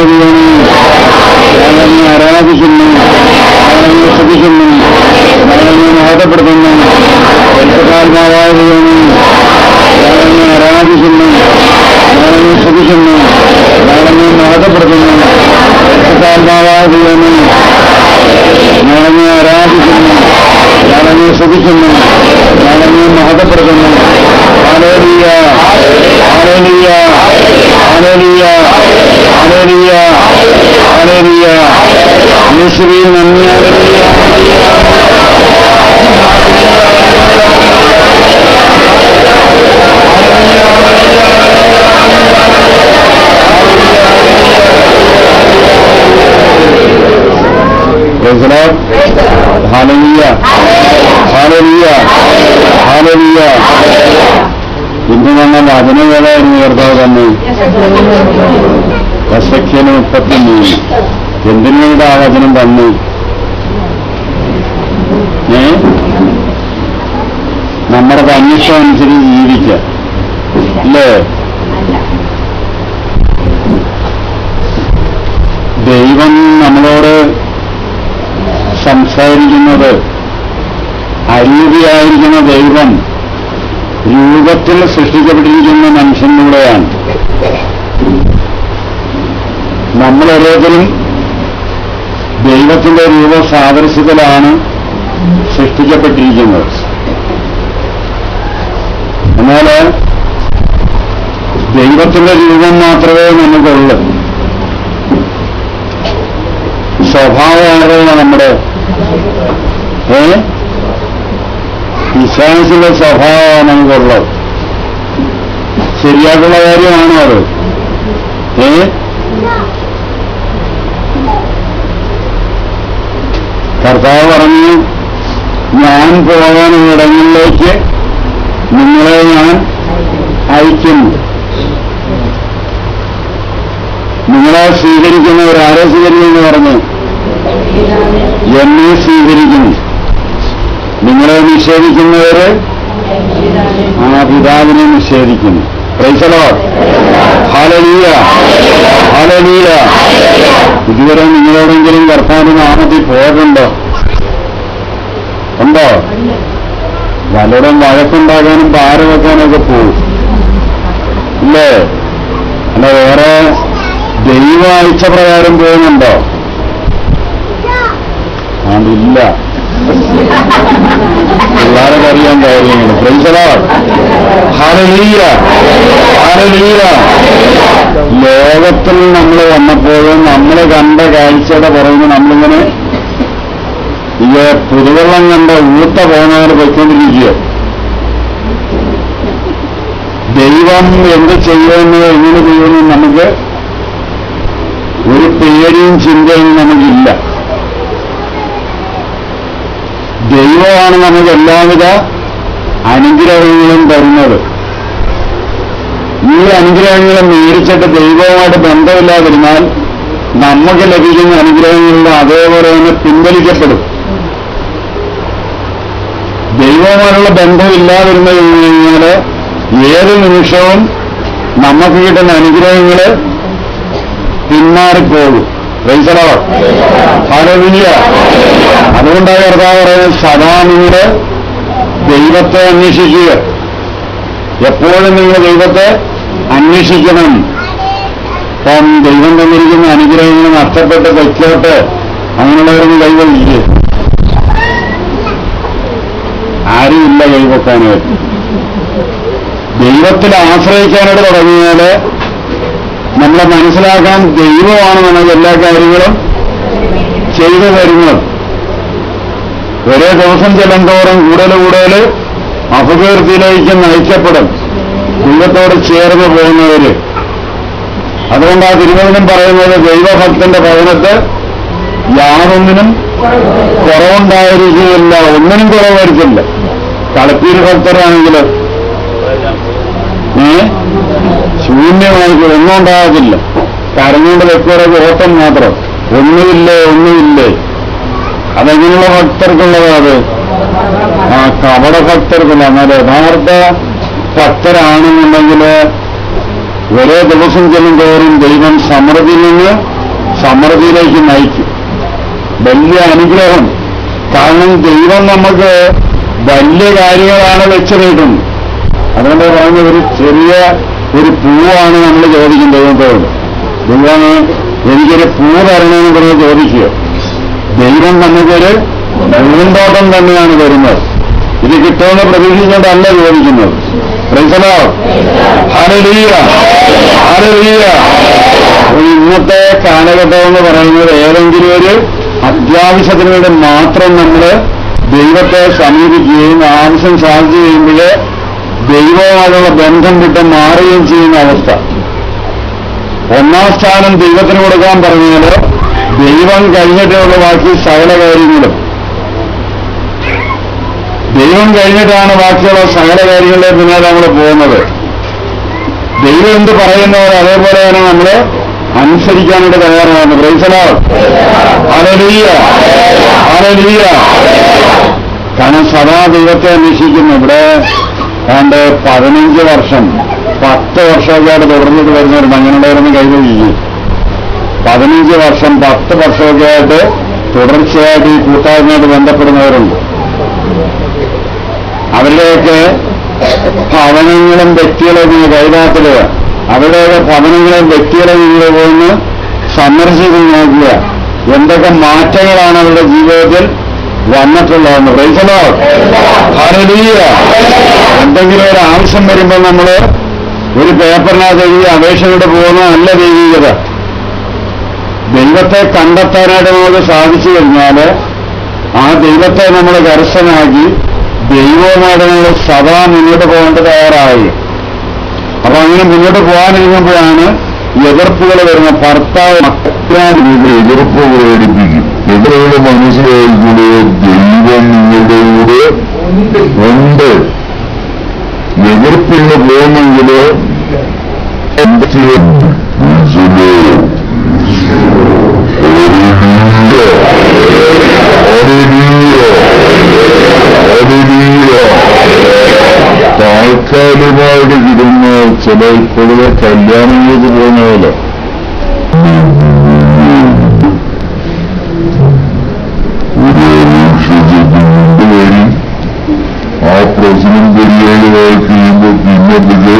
ദൈവമേ ഞങ്ങളെ ആരാധിക്കുന്നു, ഞങ്ങളെ സ്തുതിക്കുന്നു, ഞങ്ങളെ മഹത്വപ്പെടുത്തുന്നു. പരിശുദ്ധാത്മാവായ ദൈവമേ ഞങ്ങളെ ആരാധിക്കുന്നു, ഞങ്ങളെ സ്തുതിക്കുന്നു, ഞങ്ങളെ മഹത്വപ്പെടുത്തുന്നു. പരിശുദ്ധാത്മാവായ ദൈവമേ ഞങ്ങളെ ആരാധിക്കുന്നു, ഞങ്ങളെ സ്തുതിക്കുന്നു, ഞങ്ങളെ മഹത്വപ്പെടുത്തുന്നു. Hallelujah hallelujah hallelujah hallelujah hallelujah. യേശുവേ നന്ദി. Hallelujah hallelujah hallelujah. ഇന്ന് ഞങ്ങൾ വചനവേദായിരുന്നു കർത്താവ് തന്നെ. എസെക്കിയേൽ 33 എന്തിനു വേണ്ടി ആ വചനം തന്നു? നമ്മുടെ അന്വേഷണം അനുസരിച്ച് ജീവിക്കുക അല്ലേ? ദൈവം നമ്മളോട് സംസാരിക്കുന്നത്, അരൂപിയായിരിക്കുന്ന ദൈവം രൂപത്തിൽ സൃഷ്ടിക്കപ്പെട്ടിരിക്കുന്ന മനുഷ്യനിലൂടെയാണ്. നമ്മളോരോരുത്തരും ദൈവത്തിന്റെ രൂപ സാദൃശ്യത്തിലാണ് സൃഷ്ടിക്കപ്പെട്ടിരിക്കുന്നത്. എന്നാൽ ദൈവത്തിന്റെ രൂപം മാത്രമേ നമുക്കുള്ളൂ. സ്വഭാവമാണ് നമ്മുടെ വിശ്വാസിന്റെ സ്വഭാവമാണ് നമുക്കുള്ളത്. ശരിയായിട്ടുള്ള കാര്യമാണോ അത്? കർത്താവ് പറഞ്ഞു, ഞാൻ പോകാൻ ഇടങ്ങളിലേക്ക് നിങ്ങളെ ഞാൻ അയക്കുന്നു. നിങ്ങളെ സ്വീകരിക്കുന്നവരാരെ സ്വീകരിക്കുമെന്ന് പറഞ്ഞു? എന്നെ സ്വീകരിക്കുന്നു. നിങ്ങളെ നിഷേധിക്കുന്നവര് ആ പിതാവിനെ നിഷേധിക്കുന്നു. Price the Lord. Hallelujah hallelujah. ഇതുവരെ നിങ്ങളോടെങ്കിലും കർത്താവിന്റെ നാമത്തിൽ പോയിട്ടുണ്ടോ? ഉണ്ടോ? പലരും വഴക്കുണ്ടാകാനും പാര വെക്കാനൊക്കെ പോകും ഇല്ലേ? അല്ല, വേറെ ദൈവ അയച്ച പ്രകാരം പോകുന്നുണ്ടോ? അതില്ല. പിള്ളേരൊക്കെ അറിയാൻ കാര്യങ്ങൾ. Price the Lord. Hallelujah hallelujah. ലോകത്തിൽ നമ്മൾ വന്നപ്പോഴും നമ്മൾ കണ്ട കാഴ്ചയുടെ പുറമെ നമ്മളിങ്ങനെ ഇത് പുതുവെള്ളം കണ്ട ഊട്ട പോകുന്നവർ പോയിക്കൊണ്ടിരിക്കുക. ദൈവം എന്ത് ചെയ്യുമെന്ന് എങ്ങനെ ചെയ്യുമെന്ന് നമുക്ക് ഒരു പേടിയും ചിന്തയും നമുക്കില്ല. ദൈവമാണ് നമുക്ക് എല്ലാവിധ അനുഗ്രഹങ്ങളും തരുന്നത്. ഈ അനുഗ്രഹങ്ങളെ മേടിച്ചിട്ട് ദൈവവുമായിട്ട് ബന്ധമില്ലാതിരുന്നാൽ നമുക്ക് ലഭിക്കുന്ന അനുഗ്രഹങ്ങളിൽ അതേപോലെ തന്നെ പിൻവലിക്കപ്പെടും. ദൈവവുമായുള്ള ബന്ധമില്ലാതിരുന്നു കഴിഞ്ഞാൽ ഏത് നിമിഷവും നമുക്ക് കിട്ടുന്ന അനുഗ്രഹങ്ങൾ പിന്മാറിപ്പോകും. Praise the Lord. ഹല്ലേലൂയ. അതുകൊണ്ടാണ് കർത്താവ് പറയുന്നത്, സദാ നിങ്ങൾ ദൈവത്തെ അന്വേഷിക്കുക. എപ്പോഴും നിങ്ങൾ ദൈവത്തെ അന്വേഷിക്കണം. അപ്പം ദൈവം തന്നിരിക്കുന്ന അനുഗ്രഹങ്ങൾ നഷ്ടപ്പെട്ട് തെക്കോട്ട് അങ്ങനെയുള്ളവരൊന്നും കൈവഴിക്കുക ആരുമില്ല. കൈവെക്കാനായിട്ട് ദൈവത്തിൽ ആശ്രയിക്കാനായിട്ട് തുടങ്ങിയാൽ നമ്മളെ മനസ്സിലാക്കാൻ ദൈവമാണ് നമുക്ക് എല്ലാ കാര്യങ്ങളും ചെയ്തു തരുന്നത്. ഒരേ ദിവസം ചെല്ലുന്തോറും കൂടുതൽ അപകീർത്തിയിലേക്ക് നയിക്കപ്പെടും ദൈവത്തോട് ചേർന്ന് പോകുന്നവര്. അതുകൊണ്ട് ആ തിരുവചനം പറയുന്നത്, ദൈവഭക്തന്റെ ഭവനത്ത് യാതൊന്നിനും കുറവുണ്ടായിരിക്കുകയില്ല, ഒന്നിനും കുറവ് വരുത്തില്ല. കളപ്പീര് ഭക്തരാണെങ്കിൽ ശൂന്യമായിട്ട് ഒന്നും ഉണ്ടാകത്തില്ല. കരഞ്ഞുകൊണ്ട് വെക്കുറൊക്കെ ഓട്ടം മാത്രം. ഒന്നുമില്ലേ. അതെങ്ങനെയുള്ള ഭക്തർക്കുള്ളതാ അത്? ആ കപട ഭക്തർക്കുള്ള. എന്നാൽ യഥാർത്ഥ ഭക്തരാണെന്നുണ്ടെങ്കിൽ ഓരോ ദിവസം ചെല്ലുന്തോറും ദൈവം സമൃദ്ധിയിൽ നിന്ന് സമൃദ്ധിയിലേക്ക് നയിക്കും. വലിയ അനുഗ്രഹം. കാരണം ദൈവം നമുക്ക് വലിയ കാര്യങ്ങളാണ് വെച്ചു നീട്ടുന്നത്. അതുകൊണ്ട് പറഞ്ഞ ഒരു ചെറിയ ഒരു പൂവാണ് നമ്മൾ ചോദിക്കും ദൈവത്തോട്. ദൈവം എനിക്കൊരു പൂ തരണമെന്ന് പറഞ്ഞ് ചോദിക്കുക. ദൈവം നമുക്കൊരു പൂന്തോട്ടം തന്നെയാണ് തരുന്നത്. ഇത് കിട്ടുമെന്ന് പ്രതീക്ഷിച്ചുകൊണ്ടല്ല ചോദിക്കുന്നത്. Price the Lord. Hallelujah, hallelujah. ഇന്നത്തെ കാലഘട്ടം എന്ന് പറയുന്നത് ഏതെങ്കിലും ഒരു അത്യാവശ്യത്തിന് വേണ്ടി മാത്രം നമ്മൾ ദൈവത്തെ സമീപിക്കുകയും ആവശ്യം സാധിച്ചു ചെയ്യുമ്പോൾ ദൈവവുമായിട്ടുള്ള ബന്ധം വിട്ട് മാറുകയും ചെയ്യുന്ന അവസ്ഥ. ഒന്നാം സ്ഥാനം ദൈവത്തിന് കൊടുക്കാൻ പറഞ്ഞാൽ ദൈവം കഴിഞ്ഞിട്ടുള്ള ബാക്കി സകല കാര്യങ്ങളും, ദൈവം കഴിഞ്ഞിട്ടാണ് ബാക്കിയുള്ള സകല കാര്യങ്ങളിലെ പിന്നാലെ നമ്മൾ പോകുന്നത്. ദൈവം എന്ത് പറയുന്നവർ അതേപോലെ തന്നെ നമ്മൾ അനുസരിക്കാനായിട്ട് തയ്യാറാണ്. Price the Lord. Hallelujah, hallelujah. കാരണം സദാ ദൈവത്തെ അന്വേഷിക്കുന്നു. ഇവിടെ ഏതാണ്ട് 15 വർഷം 10 വർഷമൊക്കെ ആയിട്ട് തുടർന്നിട്ട് വരുന്നവരുണ്ട്. അങ്ങനെയുള്ളവരൊന്നും കൈവഴിക്കും. 15 വർഷം 10 വർഷമൊക്കെ ആയിട്ട് തുടർച്ചയായിട്ട് ഈ കൂട്ടായ്മയായിട്ട് ബന്ധപ്പെടുന്നവരുണ്ട്. അവരുടെയൊക്കെ ഭവനങ്ങളും വ്യക്തികളും കൈകാത്തില് അവരുടെയൊക്കെ ഭവനങ്ങളും വ്യക്തികളും നിങ്ങൾ പോയിന്ന് സന്ദർശിച്ച് നോക്കുക. എന്തൊക്കെ മാറ്റങ്ങളാണ് അവരുടെ ജീവിതത്തിൽ വന്നിട്ടുള്ളതെന്ന്. Praise the Lord. ഹല്ലേലൂയ. എന്തെങ്കിലും ഒരു ആവശ്യം വരുമ്പോൾ നമ്മൾ ഒരു പേപ്പറിനകത്ത് എഴുതി അപേക്ഷയോട് പോകുന്ന നല്ല ദൈവികത. ദൈവത്തെ കണ്ടെത്താനായിട്ട് നമുക്ക് സാധിച്ചു കഴിഞ്ഞാൽ ആ ദൈവത്തെ നമ്മൾ കരസ്ഥനാക്കി ദൈവവുമായിട്ട് നമ്മൾ സദാ മുന്നോട്ട് പോകേണ്ട തയ്യാറായി. അപ്പൊ അങ്ങനെ മുന്നോട്ട് പോകാനിരിക്കുമ്പോഴാണ് എതിർപ്പുകൾ വരുന്ന. ഭർത്താവ് എതിർപ്പ് പ്രകടിപ്പിക്കും. എതിർപ്പ് മനസ്സിലായിക്കൂടെ ദൈവം നിങ്ങളുടെ കൂടെ ഉണ്ട്. എതിർപ്പിന് പോകുന്നെങ്കിൽ എന്ത് ചെയ്യും? താൽക്കാലികമായിട്ട് കിട്ടുന്ന ചില ഇപ്പോഴത്തെ കല്യാണങ്ങൾക്ക് പോകുന്ന പോലെ വഴി ആ പ്രശ്നം പരിഹാരമായി കഴിയുമ്പോൾ പിന്നെ ഇത്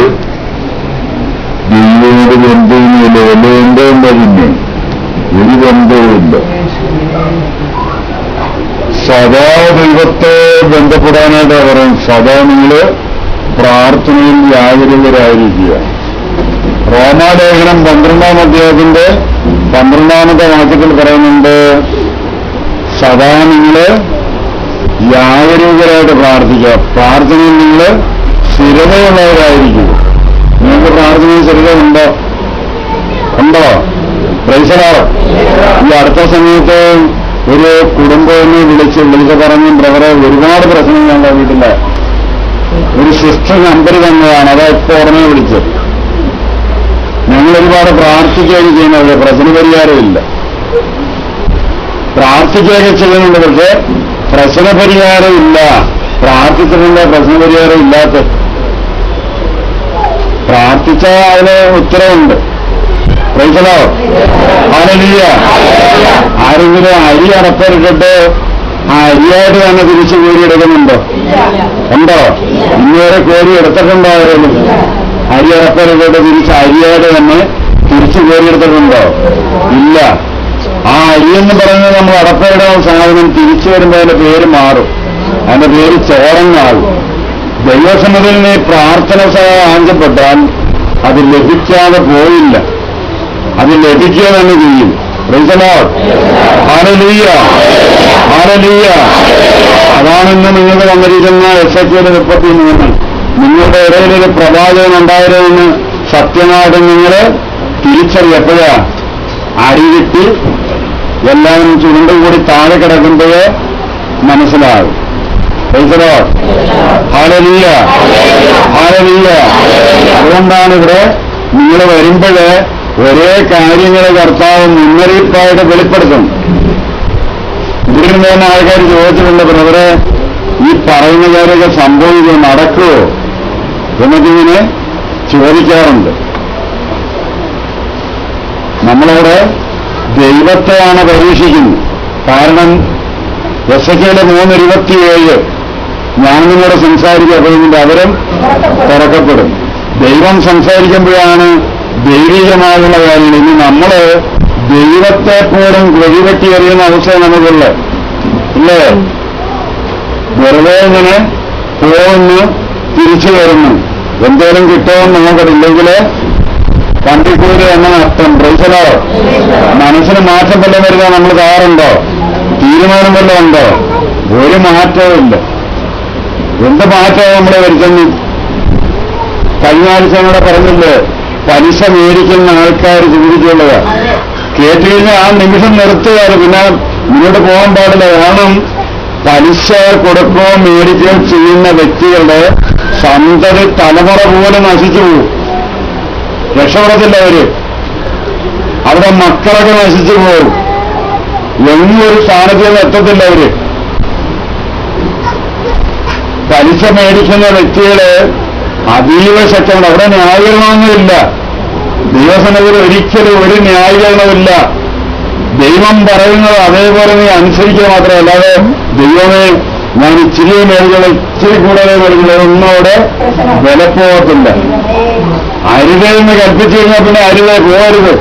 ദൈവങ്ങളുടെ ബന്ധവുമില്ല. വല്ല ബന്ധമുണ്ട? പിന്നെ ഒരു ബന്ധവുമില്ല. സദാ ദൈവത്തെ ബന്ധപ്പെടാനായിട്ടാണ് പറയും. സദാ നിങ്ങൾ പ്രാർത്ഥനയിൽ ജാഗരൂകരായിരിക്കുക. റോമാലേഖനം 12-ാം അധ്യായത്തിന്റെ 12-ാമത്തെ വാക്യത്തിൽ പറയുന്നുണ്ട്, സദാ നിങ്ങൾ ജാഗരൂകരായിട്ട് പ്രാർത്ഥിക്കുക. പ്രാർത്ഥനയിൽ നിങ്ങൾ സ്ഥിരതയുള്ളവരായിരിക്കും. നിങ്ങൾക്ക് പ്രാർത്ഥനയിൽ സ്ഥിരത ഉണ്ടോ? Price the Lord. ഈ അടുത്ത സമയത്ത് ഒരു കുടുംബം വിളിച്ച് പറഞ്ഞു, ബ്രദറെ ഒരുപാട് പ്രശ്നം ഞങ്ങളുടെ വീട്ടില് ഒരു സിസ്റ്റർ നമ്പർ തന്നതാണ്. അതാ ഇപ്പൊ ഉടനെ വിളിച്ചത്. ഞങ്ങളൊരുപാട് പ്രാർത്ഥിക്കുകയാണ് ചെയ്യുന്നത്. പ്രശ്ന പരിഹാരമില്ല. പ്രാർത്ഥിക്കുകയൊക്കെ ചെയ്യുന്നുണ്ട്, പക്ഷെ പ്രശ്നപരിഹാരം ഇല്ല. പ്രാർത്ഥിച്ചിട്ടുണ്ട്, പ്രശ്നപരിഹാരം ഇല്ലാത്ത. പ്രാർത്ഥിച്ചാൽ അതിന് ഉത്തരവുണ്ട്. Praise the Lord. ഹല്ലേലൂയ. ആരെങ്കിലും അരി അടപ്പരിട്ടിട്ട് ആ അരിയായിട്ട് തന്നെ തിരിച്ചു കോരിയെടുക്കുന്നുണ്ടോ? ഉണ്ടോ? ഇന്നുവരെ കോരി എടുത്തിട്ടുണ്ടോ? ആരെങ്കിലും അരി അടപ്പരിട്ടിട്ട് തിരിച്ച് അരിയായിട്ട് തന്നെ തിരിച്ചു കോരിയെടുത്തിട്ടുണ്ടോ? ഇല്ല. ആ അരിയെന്ന് പറയുന്നത് നമ്മൾ അടപ്പയുടെ സാധനം തിരിച്ചു വരുമ്പോൾ അതിന്റെ പേര് മാറും. അതിന്റെ പേര് ചോറന്നാകും. ദൈവസന്നിധിയിൽ നീ പ്രാർത്ഥന ആഞ്ചപ്പെട്ടാൽ അത് ലഭിക്കാതെ പോയില്ല. അത് ലഭിക്കുക തന്നെ ചെയ്യും. Price the Lord. Hallelujah, hallelujah. അതാണ് ഇന്ന് നിങ്ങൾക്ക് വന്നിരിക്കുന്ന എസെക്കിയേൽ 33. നിങ്ങളുടെ ഇടയിലൊരു പ്രവാചകൻ ഉണ്ടായിരുന്നെന്ന് സത്യമായിട്ട് നിങ്ങൾ തിരിച്ചറിയപ്പോഴാ അരി കിട്ടി എല്ലാവരും ചുരുണ്ടുകൂടി താഴെ കിടക്കുമ്പോഴേ മനസ്സിലാകും. Price the Lord. Hallelujah, hallelujah. അതുകൊണ്ടാണ് ഇവിടെ നിങ്ങൾ വരുമ്പോഴേ ഒരേ കാര്യങ്ങൾ കർത്താവ് മുന്നറിയിപ്പായിട്ട് വെളിപ്പെടുത്തും. ഇതിൽ നിന്ന് ആൾക്കാർ ചോദിച്ചിട്ടുണ്ട്, ബ്രദറെ ഈ പറയുന്ന കാര്യമൊക്കെ സംഭവിക്കുമോ, നടക്കുമോ എന്നൊക്കെ ഇങ്ങനെ ചോദിക്കാറുണ്ട്. നമ്മളവിടെ ദൈവത്തെയാണ് പരീക്ഷിക്കുന്നത്. കാരണം എസെക്കിയേൽ 3:27 ഞാൻ നിങ്ങളോട് സംസാരിക്കപ്പെടുന്നുണ്ട്, അവരും തുറക്കപ്പെടും. ദൈവം സംസാരിക്കുമ്പോഴാണ് ദൈവികമായുള്ള കാര്യങ്ങൾ. ഇനി നമ്മള് ദൈവത്തെ പോലും വെടിവെട്ടി എറിയുന്ന അവസ്ഥ നമുക്കുള്ള ഇല്ലേ? വെറുതെ ഇങ്ങനെ പോകുന്നു, തിരിച്ചു വരുന്നു, എന്തേലും കിട്ടുമെന്ന് നോക്കണില്ലെങ്കിൽ കണ്ടിക്കൂര് എന്ന നഷ്ടം. പ്രൈസലോ, മനസ്സിന് മാറ്റം വല്ലതും വരുന്നത് നമ്മൾ തയ്യാറുണ്ടോ? തീരുമാനം വല്ലതും ഉണ്ടോ? ഒരു മാറ്റവും ഇല്ല. എന്ത് മാറ്റവും നമ്മൾ വരുത്തുന്നു? കഴിഞ്ഞ ആഴ്ച കൂടെ പറഞ്ഞില്ലേ, പലിശ മേടിക്കുന്ന ആൾക്കാർ ചിന്തിച്ചുള്ളത് കേട്ടുകഴിഞ്ഞാൽ ആ നിമിഷം നിർത്തുകയാണ്, പിന്നെ മുന്നോട്ട് പോകാൻ പാടില്ല. കാരണം പലിശ കൊടുക്കുകയോ മേടിക്കുകയോ ചെയ്യുന്ന വ്യക്തികളുടെ സന്തതി തലമുറ പോലെ നശിച്ചു പോകും. രക്ഷപ്പെടത്തില്ല അവര്. അവരുടെ മക്കളൊക്കെ നശിച്ചു പോകും. എങ്ങും ഒരു സ്ഥാനത്ത് എത്തത്തില്ല അവര്. പലിശ മേടിക്കുന്ന വ്യക്തികള് അതീവ ശക്തമാണ്. അവിടെ ന്യായീകരണമൊന്നുമില്ല. ദൈവസന്നിധിയിൽ ഒരിക്കലും ഒരു ന്യായീകരണമില്ല. ദൈവം പറയുന്നത് അതേപോലെ നീ അനുസരിക്കുക മാത്രമേ. അല്ലാതെ ദൈവമേ ഞാൻ ഇച്ചിരി മേടിക്കണം, ഇച്ചിരി കൂടുതൽ മേടിക്കണം, ഒന്നും അവിടെ വിലപ്പോകത്തില്ല. അരുതെന്ന് കൽപ്പിച്ചു കഴിഞ്ഞാൽ പിന്നെ അരുത്, പോകരുത്.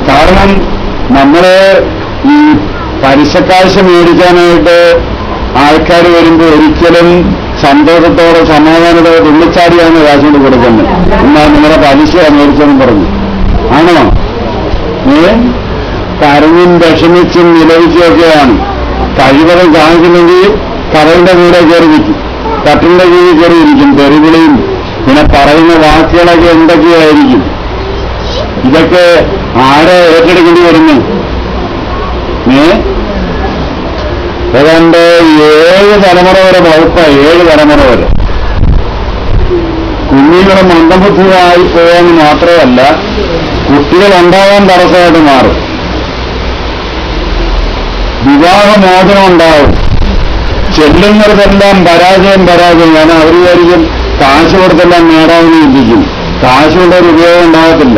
കാരണം നമ്മള് ഈ പലിശക്കാശ് മേടിക്കാനായിട്ട് ആൾക്കാർ വരുമ്പോൾ ഒരിക്കലും സന്തോഷത്തോടെ സമാധാനത്തോടെ തുള്ളിച്ചാടിയാണ് കാശ് കൊണ്ട് കൊടുക്കുന്നത്. എന്നാൽ നിങ്ങളുടെ പലിശ മേടിച്ചെന്നും പറഞ്ഞു. ആണോ? കരഞ്ഞും വിഷമിച്ചും നിലവിച്ചൊക്കെയാണ്. കഴിവതും കാണിക്കുന്നെങ്കിൽ കടലിന്റെ കൂടെ കയറി നിൽക്കും, കട്ടിലിന്റെ കീഴിൽ കയറിയിരിക്കും. തെറിവിളിയും പിന്നെ പറയുന്ന വാക്കുകളൊക്കെ എന്തൊക്കെയായിരിക്കും. ഇതൊക്കെ ആരെ ഏറ്റെടുക്കേണ്ടി വരുന്നു? ഏതാണ്ട് 7 തലമുറ വരെ വകുപ്പായി. 7 തലമുറ വരെ കുഞ്ഞുങ്ങളെ മന്ദബുദ്ധിയായി പോകാന്ന് മാത്രമല്ല, കുട്ടികൾ ഉണ്ടാകാൻ തടസ്സമായിട്ട് മാറും. വിവാഹമോചനം ഉണ്ടാവും. ചെല്ലുന്നവർക്കെല്ലാം പരാജയം. കാരണം അവർ വിചാരിക്കും കാശ് കൊടുത്തെല്ലാം നേടാമെന്ന് ചിന്തിക്കും. കാശ് കൊണ്ടൊരു ഉപയോഗം ഉണ്ടാകത്തില്ല.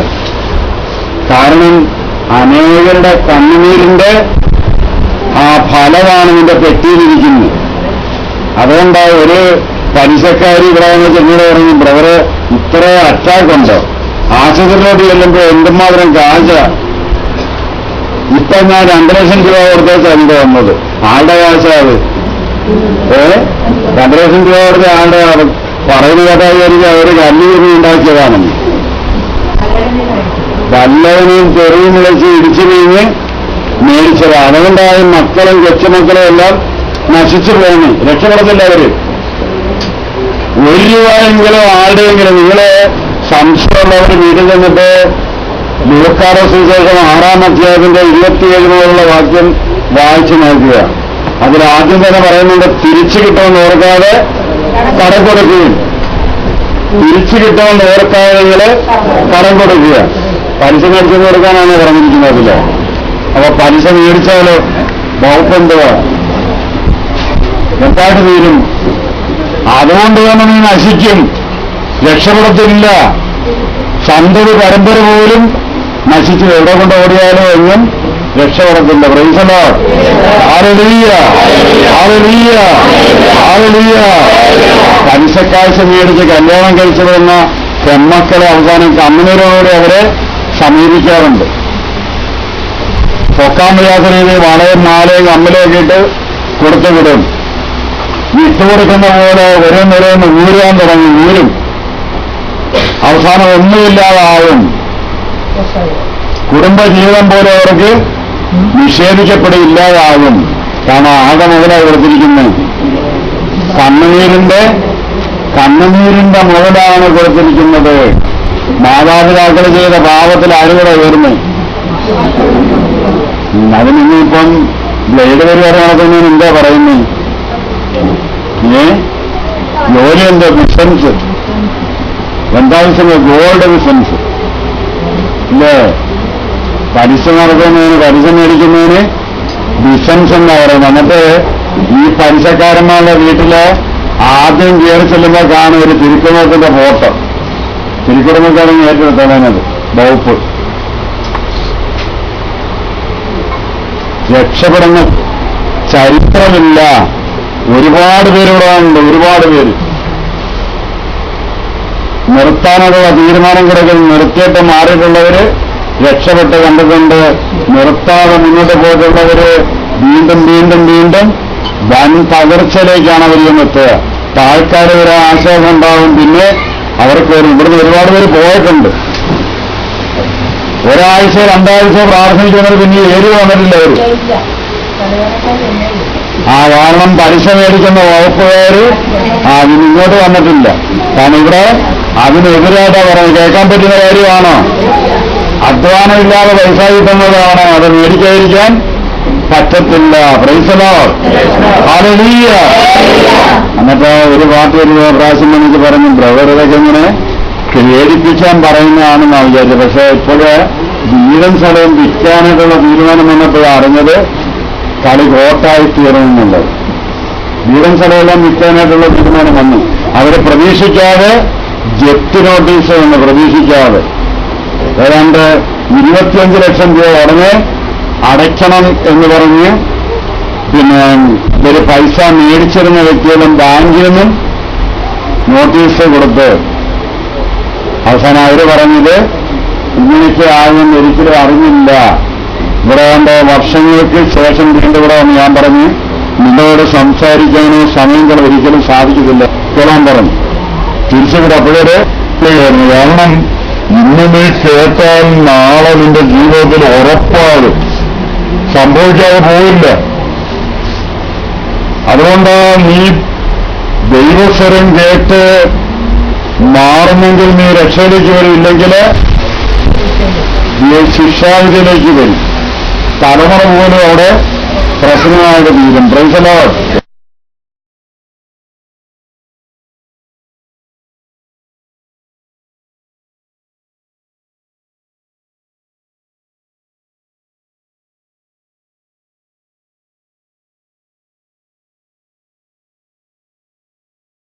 കാരണം അനേകരുടെ കണ്ണുനീരിന്റെ ആ ഫലമാണ് ഇതിന്റെ പെട്ടിയിലിരിക്കുന്നത്. അതുകൊണ്ടാണ് ഒരു പലിശക്കാരി ഇവിടെ ചെന്നോട് പറഞ്ഞു, ബ്രദറെ ഇത്ര അറ്റാക്ക് ഉണ്ടോ? ആശുപത്രിയിലോട്ട് ചെല്ലുമ്പോൾ എന്തുമാത്രം കാശ. ഇപ്പൊ ഞാൻ 2 ലക്ഷം രൂപ കൊടുത്തേച്ചാ എന്തോ വന്നത്. ആളുടെ കാശാത് 2 ലക്ഷം രൂപ കൊടുത്ത ആളുടെ പറയുന്ന കേട്ടായിരിക്കും അവര് കല്ലുകുരി ഉണ്ടാക്കിയതാണെന്ന്. വല്ലവനെയും ചെറിയ വിളിച്ച് ഇടിച്ചു വീഞ്ഞ് മേടിച്ചത്. അതുകൊണ്ടായി മക്കളും കൊച്ചുമക്കളും എല്ലാം നശിച്ചു പോകുന്നു. രക്ഷപ്പെടത്തില്ല അവര്. 1 രൂപയെങ്കിലും ആരുടെയെങ്കിലും നിങ്ങളെ സംശയമുള്ളവർ വീട്ടിൽ ചെന്നിട്ട് ലൂക്കായുടെ സുവിശേഷം 6-ാം അധ്യായത്തിന്റെ 27 മുതലുള്ള വാക്യം വായിച്ചു നോക്കുക. അതിലാദ്യം തന്നെ പറയുന്നുണ്ട്, തിരിച്ചു കിട്ടുമെന്ന് ഓർക്കാതെ കടം കൊടുക്കുകയും. തിരിച്ചു കിട്ടുമെന്ന് ഓർക്കാതെ നിങ്ങള് കടം കൊടുക്കുക. പലിശ മേടിച്ചു കൊടുക്കാനാണ് പറഞ്ഞിരിക്കുന്നത്. അതില് അപ്പൊ പലിശ മേടിച്ചാലോ വകുപ്പെന്തുവാ? എന്തായിട്ട് തീരും? അതുകൊണ്ട് തന്നെ നീ നശിക്കും, രക്ഷപ്പെടത്തില്ല. സന്തതി പരമ്പര പോലും നശിച്ചു. എവിടെ കൊണ്ട് ഓടിയാലോ എന്നും രക്ഷപ്പെടത്തില്ല. Praise the Lord. Hallelujah, hallelujah, hallelujah. പലിശക്കാശ് മേടിച്ച് കല്യാണം കഴിച്ചു വന്ന പെൺമക്കളെ അവസാനം കമ്മിനോടുകൂടി അവരെ സമീപിക്കാറുണ്ട്. പൊക്കാൻ വയ്യാത്ത രീതിയിൽ വളയും മാലയും കമ്മിലൊക്കെ ഇട്ട് കൊടുത്തു വിടും. വിട്ടുകൊടുക്കുന്ന പോലെ ഓരോന്നോരോന്ന് ഊരാൻ തുടങ്ങി. ഊരും. അവസാനം ഒന്നുമില്ലാതാവും. കുടുംബജീവിതം പോലെ അവർക്ക് നിഷേധിക്കപ്പെടില്ലാതാകും. കാരണം ആകെ മുതലാണ് കൊടുത്തിരിക്കുന്നത്. കണ്ണുനീരിന്റെ മുതലാണ് കൊടുത്തിരിക്കുന്നത്. മാതാപിതാക്കൾ ചെയ്ത പാപത്തിൽ ആരുകൂടെ ഉയർന്നു. അതിനിപ്പം ബ്ലേഡ് പരിപാടി എന്താ പറയുന്നത്? ജോലി എന്താ? ബിസിനസ്. എന്താ ബിസിനസ്? ഗോൾഡ് ബിസിനസ് ഇല്ലേ? പലിശ നടത്തുന്നതിന്, പലിശ മേടിക്കുന്നതിന് ബിസിനസ് എന്നാ പറയുന്നത്. എന്നിട്ട് ഈ പലിശക്കാരന്മാരുടെ വീട്ടില് ആദ്യം കയറി ചെല്ലുമ്പോൾ കാണും ഒരു തിരുക്കുടുംബത്തിന്റെ ഫോട്ടോ. തിരുക്കുടുംബക്കാരൻ ഏറ്റെടുത്തത് വകുപ്പ്. രക്ഷപ്പെടുന്ന ചരിത്രമില്ല. ഒരുപാട് പേരിവിടെ ഉണ്ട്, ഒരുപാട് പേര് നിർത്താനുള്ള തീരുമാനം കിടക്കുന്ന നിർത്തിയിട്ട് മാറിയിട്ടുള്ളവര് രക്ഷപ്പെട്ട് കണ്ടിട്ടുണ്ട്. നിർത്താതെ മുന്നോട്ട് പോയിട്ടുള്ളവര് വീണ്ടും വീണ്ടും വീണ്ടും വൻ തകർച്ചയിലേക്കാണ് അവർ എത്തുക. താൽക്കാലിക ഒരു ആശ്വാസം ഉണ്ടാവും, പിന്നെ അവർക്ക് ഇവിടുന്ന് ഒരുപാട് പേര് പോയിട്ടുണ്ട്. ഒരാഴ്ച രണ്ടാഴ്ച പ്രാർത്ഥിക്കുന്നവർ പിന്നെ ഏരി വന്നിട്ടില്ല അവർ. കാരണം പലിശ മേടിക്കുന്ന വകുപ്പുകാര് ഇങ്ങോട്ട് വന്നിട്ടില്ല. കാരണം ഇവിടെ അതിനെതിരായിട്ടാ പറയുന്നത്. കേൾക്കാൻ പറ്റുന്ന കാര്യമാണോ? അധ്വാനമില്ലാതെ പൈസ കിട്ടുന്നതാണ്, അത് മേടിക്കാതിരിക്കാൻ പറ്റത്തില്ല. Price the Lord, hallelujah. എന്നിട്ട് ഒരു പാർട്ടി ഒരു പ്രാവശ്യം എനിക്ക് പറഞ്ഞു, ബ്രദർ ഇതൊക്കെ ഇങ്ങനെ പേടിപ്പിക്കാൻ പറയുന്നതാണെന്നാണ് വിചാരിച്ചത്. പക്ഷെ ഇപ്പോഴ് വീടും സ്ഥലവും വിൽക്കാനായിട്ടുള്ള തീരുമാനം വന്നപ്പോഴാണ് അറിഞ്ഞത് കളി കോട്ടായി തീരണമെന്നുള്ളത്. വീടും സ്ഥലമെല്ലാം വിൽക്കാനായിട്ടുള്ള തീരുമാനം വന്നു. അവരെ പ്രതീക്ഷിക്കാതെ ജപ്തി നോട്ടീസ് എന്ന് പ്രതീക്ഷിക്കാതെ ഏതാണ്ട് 25 ലക്ഷം രൂപ ഉടനെ അടയ്ക്കണം എന്ന് പറഞ്ഞ് പിന്നെ ഒരു പൈസ മേടിച്ചിരുന്ന വ്യക്തികളും ബാങ്കിൽ നിന്നും നോട്ടീസ് കൊടുത്ത് അവസാനം അവര് പറഞ്ഞത് ഇങ്ങനെയൊക്കെ ആകുമെന്ന് ഒരിക്കലും അറിഞ്ഞില്ല. ഇവിടെ കണ്ട് വർഷങ്ങൾക്ക് ശേഷം വീണ്ടും ഇവിടെ വന്ന് ഞാൻ പറഞ്ഞു, നിങ്ങളോട് സംസാരിക്കാനോ സമയം ഒരിക്കലും സാധിക്കത്തില്ല കേളാൻ പറഞ്ഞു. തിരിച്ചുകൂടെ അപ്പോഴൊരു കാരണം ഇന്ന് നീ കേട്ടാൽ നാളെ നിന്റെ ജീവിതത്തിൽ ഉറപ്പാകും സംഭവിക്കാതെ പോയില്ല. അതുകൊണ്ട് നീ ദൈവസ്വരം കേട്ട് മാറുന്നെങ്കിൽ നീ രക്ഷയിലേക്ക് വരും, ഇല്ലെങ്കിൽ നീ ശിക്ഷാവിധിയിലേക്ക് വരും. തലമുറ പോലും അവിടെ പ്രശ്നമായിട്ട് തീരും. Price the Lord.